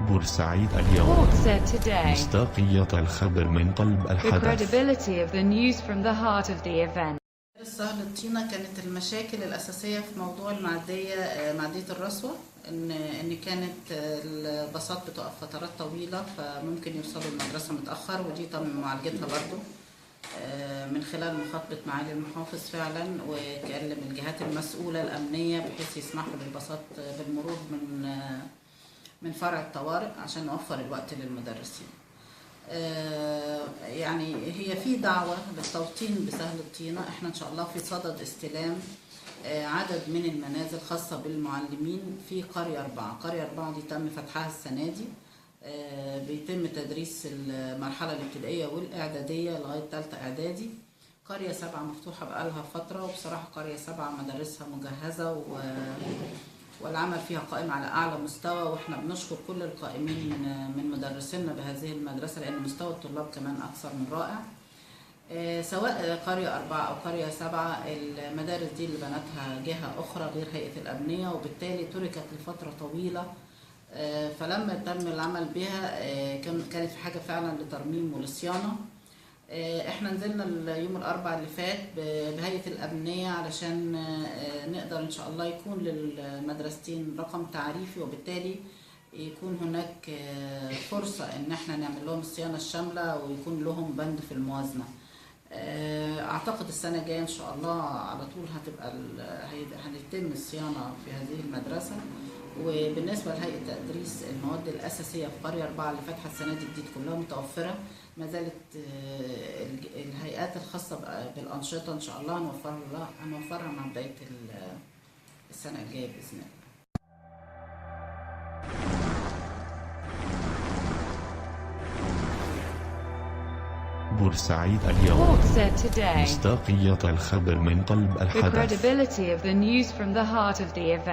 بورسعيد اليوم. Court said today. مصداقية الخبر من قلب The الحدث. credibility of the news from the heart of the event. سهل الطينة كانت المشاكل الأساسية في موضوع معدية الرسوة إن كانت الباصات بتقف فترات طويلة، فممكن يوصلوا المدرسة متأخر، ودي تم معالجتها برضو من خلال مخاطبة معالي المحافظ فعلا، وكلم الجهات المسؤولة الأمنية بحيث يسمحوا للباصات بالمرور من فرع الطوارئ عشان نوفر الوقت للمدرسين. يعني هي في دعوة للتوطين بسهل الطينة. احنا ان شاء الله في صدد استلام عدد من المنازل خاصة بالمعلمين في قرية 4. قرية 4 دي تم فتحها السنة دي، بيتم تدريس المرحلة الابتدائية والإعدادية لغاية ثالثة إعدادي. قرية 7 مفتوحة بقالها فترة، وبصراحة قرية 7 مدارسها مجهزة والعمل فيها قائم على أعلى مستوى، وإحنا بنشكر كل القائمين من مدرسينا بهذه المدرسة، لأن مستوى الطلاب كمان أكثر من رائع. سواء قرية 4 أو قرية 7، المدارس دي اللي بنتها جهة أخرى غير هيئة الأبنية، وبالتالي تركت لفترة طويلة. فلما تم العمل بها كانت في حاجة فعلا لترميم ولصيانة. احنا نزلنا يوم الأربعاء اللي فات بهيئة الأبنية علشان نقدر إن شاء الله يكون للمدرستين رقم تعريفي، وبالتالي يكون هناك فرصة إن احنا نعمل لهم الصيانة الشاملة ويكون لهم بند في الموازنة. أعتقد السنة الجاية إن شاء الله على طول هنتم الصيانة في هذه المدرسة. وبالنسبة لهيئة تدريس المواد الأساسية في قرية 4 اللي فاتحة السنة دي جديد كلها متوفرة. ما زالت الهيئات الخاصة بالأنشطة إن شاء الله هنوفرها مع بداية السنة الجاية بإذن الله. بورسعيد اليوم. Court said today. مصداقية الخبر من قلب The الحدث. credibility of the news from the heart of the event.